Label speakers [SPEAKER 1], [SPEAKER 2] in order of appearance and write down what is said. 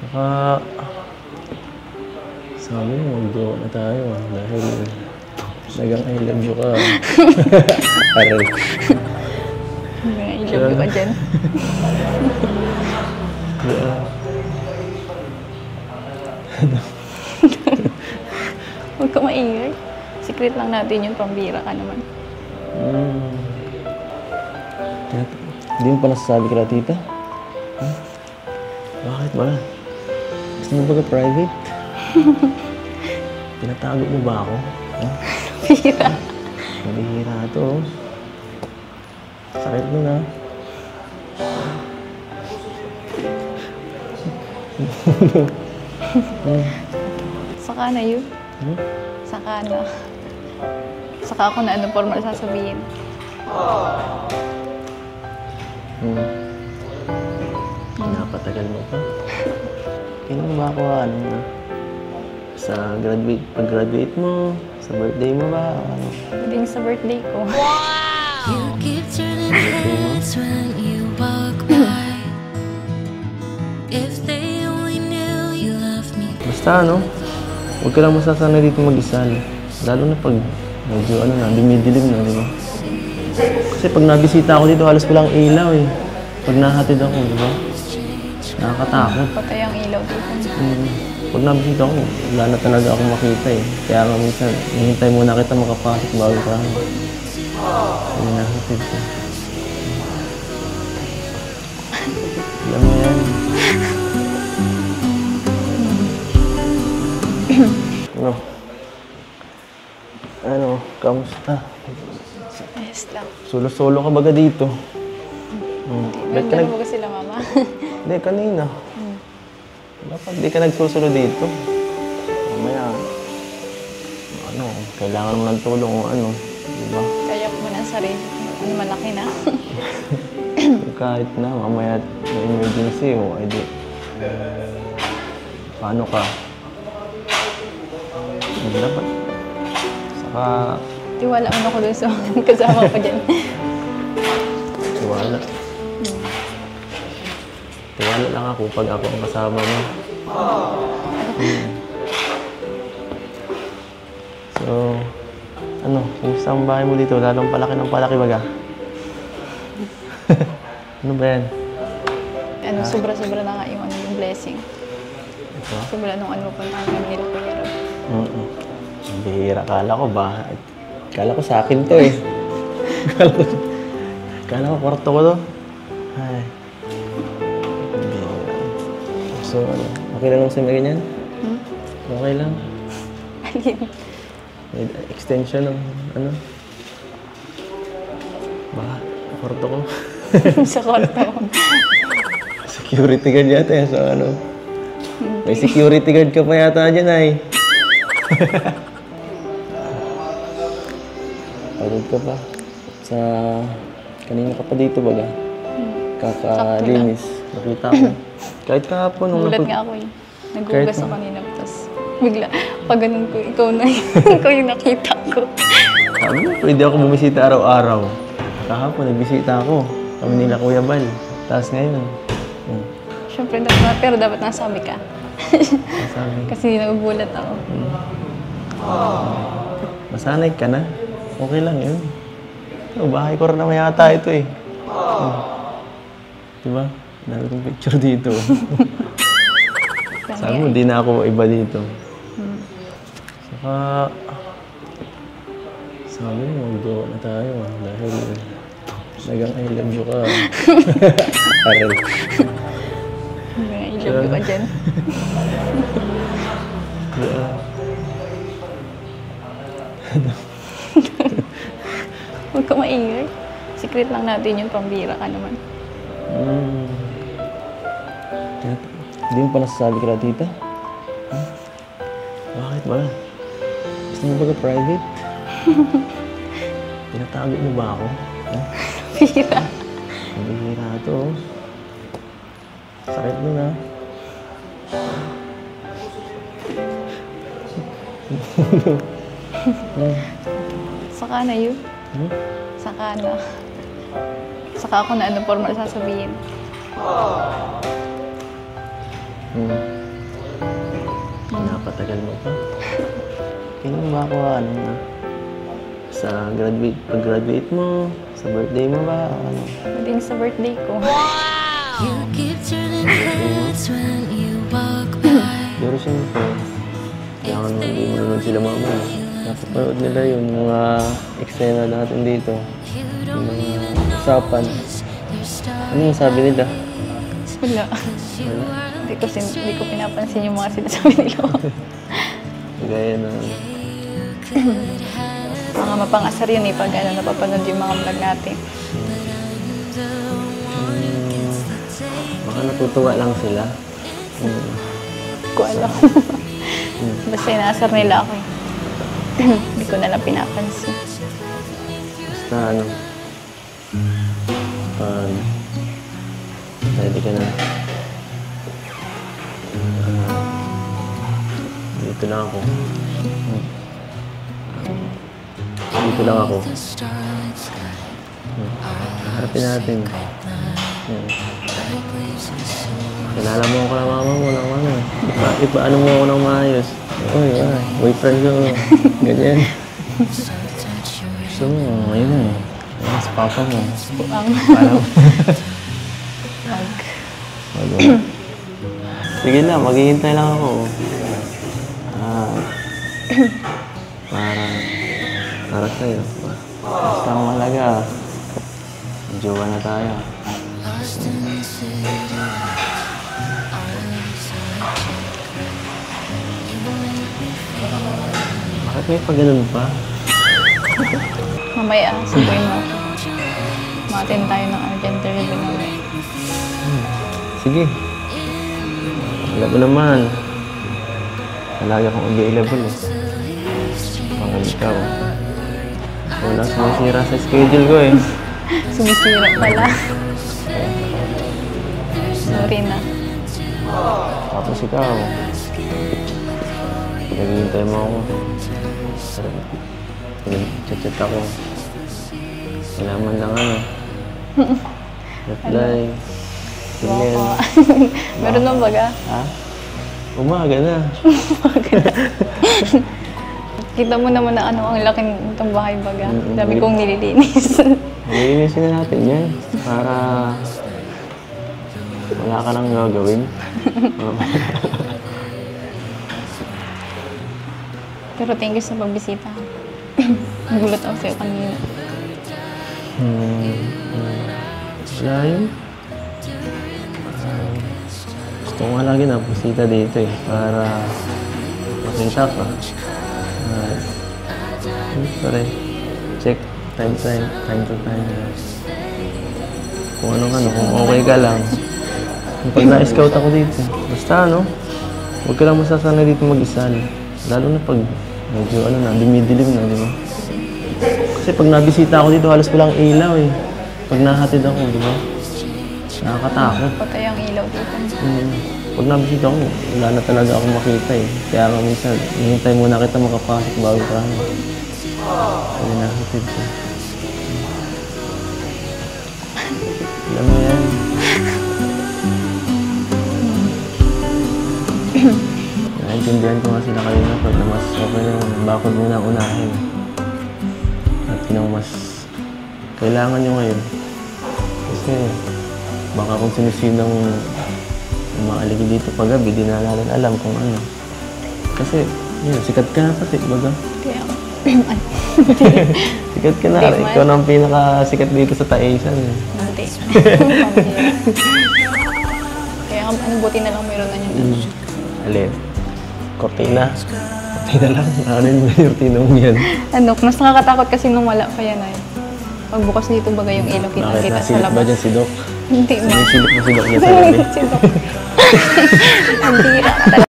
[SPEAKER 1] Saka, sabi mo, mag-duo na tayo dahil nagang I love you ka. Aral.
[SPEAKER 2] I love you ka dyan. Huwag ka maingay. Secret lang natin yun, pambira ka naman.
[SPEAKER 1] Hindi mo pa nasasabi ka na, tita? Huh? Bakit ba? Gusto mo ba ka-private? Tinatago mo ba ako? Huh?
[SPEAKER 2] Pira.
[SPEAKER 1] Nabihira to. Sakit mo na.
[SPEAKER 2] Saka na yun. Saka na. Saka ako na anong formal sasabihin.
[SPEAKER 1] Napatagal mo pa. Kailan ba ako, sa pag-graduate mo, sa birthday mo ba? Ano?
[SPEAKER 2] Hindi sa birthday ko.
[SPEAKER 3] You keep turning heads when you walk by. If they only knew you love me.
[SPEAKER 1] Basta huwag ka lang masasanay dito mag-isa. Lalo na pag medyo dumidilim na, di ba? Kasi pag nabisita ako dito, halos walang ilaw eh. Pag nahatid ako, di ba? Nakakatakot.
[SPEAKER 2] Patay ang ilaw dito.
[SPEAKER 1] Pag nabisita ako, wala na talaga akong makita eh. Kaya nga minsan, hihintay muna kita makapasok bago ka. Hindi nahatid ka. Alam mo yan. Kamusta?
[SPEAKER 2] Ayos lang.
[SPEAKER 1] Solo-solo ka baga dito?
[SPEAKER 2] Ba't ka ba sila, mama?
[SPEAKER 1] Hindi, kanina. Dapat di ka nagsusulo dito. Mamaya, kailangan mo ng tulong o diba?
[SPEAKER 2] Kaya mo ng sarili. Malaki na.
[SPEAKER 1] Kahit na, mamaya may emergency o edi. Paano ka? Dapat. Saka...
[SPEAKER 2] Tiwala mo ako dun sa kasama ko dyan.
[SPEAKER 1] Tiwala. Tiwala lang ako pag ako ang kasama mo. So, kumusta ang bahay mo dito? Lalong palaki ng palaki baga? Ano ba yan?
[SPEAKER 2] Sobra-sobra na nga yung blessing.
[SPEAKER 1] Ito?
[SPEAKER 2] Simula nung punta kami nila Kuya Rob.
[SPEAKER 1] Bihira. Kala ko sa akin to eh. Kala ko kwarto ko to. Ay. Bihira. So, okay lang sa'yo ganyan? Okay lang?
[SPEAKER 2] Alin?
[SPEAKER 1] May extension ng Baka, kwarto ko.
[SPEAKER 2] Sa kwarto.
[SPEAKER 1] Security guard yata eh. So may security guard ka pa yata dyan ay. Pagod ka pa. Kanina ka pa dito baga. Kakalinis. Nakita ko. Kahit kahapon.
[SPEAKER 2] Gulat nga ako eh. Naghugas ako kanina. Tapos bigla, pag ganun ko, ikaw yung nakita ko.
[SPEAKER 1] Sabi mo, pwede ako bumisita araw-araw. Kahapon, nagbisita ako. Kami nila Kuya Bal. Tapos ngayon.
[SPEAKER 2] Siyempre, pero dapat nasabi ka. Kasi nagugulat ako.
[SPEAKER 1] Masanay ka na. Okay lang yun. Bahay ko rin naman yata ito eh. Diba? Dami kong picture dito. Sabi mo, di na ako iba dito. Saka, sabi mo, mag-duo na tayo dahil nagang I love you ka. Aral.
[SPEAKER 2] I love you ka dyan. Huwag ka maingay. Secret lang natin yun, pambira ka naman.
[SPEAKER 1] Hindi mo pa nasasabi ka na, tita? Huh? Bakit ba? Gusto mo ba ka-private? Tinatago mo ba ako? Huh?
[SPEAKER 2] Pira.
[SPEAKER 1] Nabihira to. Sakit mo na.
[SPEAKER 2] Saka na yun. Saka na. Saka ako na anong formal sasabihin.
[SPEAKER 1] Napakatagal mo pa. Kailan ba ako, ano na? Sa pag-graduate mo, sa birthday mo ba, ano?
[SPEAKER 2] Hindi sa birthday ko.
[SPEAKER 3] You keep turning heads when you walk by.
[SPEAKER 1] Pero siyempre, kailangan mo hindi manunod sila mama. Napapanood nila yung mga eksena natin dito. Yung mga usapan. Ano yung sabi nila?
[SPEAKER 2] Wala. Hindi ko pinapansin yung mga sinasabi nila.
[SPEAKER 1] Gaya na,
[SPEAKER 2] Mga mapangasar yun pag napapanood yung mga vlog natin.
[SPEAKER 1] baka natutuwa lang sila.
[SPEAKER 2] Hindi ko alam. Basta inaasar nila ako eh. Hindi ko nalang pinapansin.
[SPEAKER 1] Basta ano, pag ready ka na, dito lang ako. Dito lang ako. Harapin natin. Kilala mo ako ng mama mo ng ano. Ipaano mo ako ng maayos. Uy, boyfriend ko. Ganyan. Gusto mo, ayun eh. Ayun, sa papa mo.
[SPEAKER 2] Buang.
[SPEAKER 1] Parang,
[SPEAKER 2] Wag.
[SPEAKER 1] sige na, maghihintay lang ako. Para sa'yo. Basta ang mahalaga. Jowa na tayo. Bakit may pag-ganun pa?
[SPEAKER 2] Mamaya, sabihin mo. Matin tayo ng urgent review mamaya.
[SPEAKER 1] Sige. Alam mo naman. Palagi akong available eh. Panggal ikaw. Wala sumisira sa schedule ko eh.
[SPEAKER 2] Sumisira pala. Sorry na.
[SPEAKER 1] Tapos ikaw. Naghihintay mo ako. Chat-chat ako. Wala man lang ano. Reply. Email.
[SPEAKER 2] Meron na baga.
[SPEAKER 1] Ha? Umaga na.
[SPEAKER 2] Kita mo naman na ano ang laking itong bahay baga. Dami kong nililinis.
[SPEAKER 1] Nilinisin na natin yan. Para wala ka nang gagawin.
[SPEAKER 2] Pero thank you sa pagbisita. Nagulat ako sa'yo kanina.
[SPEAKER 1] Wala yun. Gusto ko nga lagi na pusita dito eh. Para makita ka. Sorry. Check time to time. Kung kung okay ka lang. Pag na-scout ako dito. Basta huwag ka lang masasanay dito mag-isa. Lalo na pag medyo dumidilim na, di ba? Kasi pag nabisita ako dito, halos walang ilaw eh. Pag nahatid ako, di ba? Nakakatakot.
[SPEAKER 2] Patay ang ilaw dito.
[SPEAKER 1] Pag nabisita ako, wala na talaga akong makita eh. Kaya nga minsan, hinihintay muna kita makapasok bago ka. Kaya nahatid ka. Alam mo yan. Naintindihan ko nga sila kayo na pag na mas okay na bakod mo na unahin. At mas kailangan nyo ngayon. Kasi baka kung sinisinang maaligid dito paggabi, di na natin alam kung ano. Kasi yun, sikat ka na pati, baga.
[SPEAKER 2] Kaya
[SPEAKER 1] Sikat ka na. Ikaw na ang pinakasikat dito sa Taisan.
[SPEAKER 2] Hindi. Kaya buti na lang mayroon na yun.
[SPEAKER 1] Alin? Cortina. Cortina lang. Nakanin mo yung cortina mo yan.
[SPEAKER 2] Mas nakakatakot kasi nung wala pa yan ay. Pagbukas dito baga yung ilaw kita sa
[SPEAKER 1] Nasilip ba
[SPEAKER 2] labas.
[SPEAKER 1] dyan si Doc?
[SPEAKER 2] Hindi ma.
[SPEAKER 1] Nasilip mo si Doc dyan sa gabi?
[SPEAKER 2] Si Doc. Ang tira ka talaga.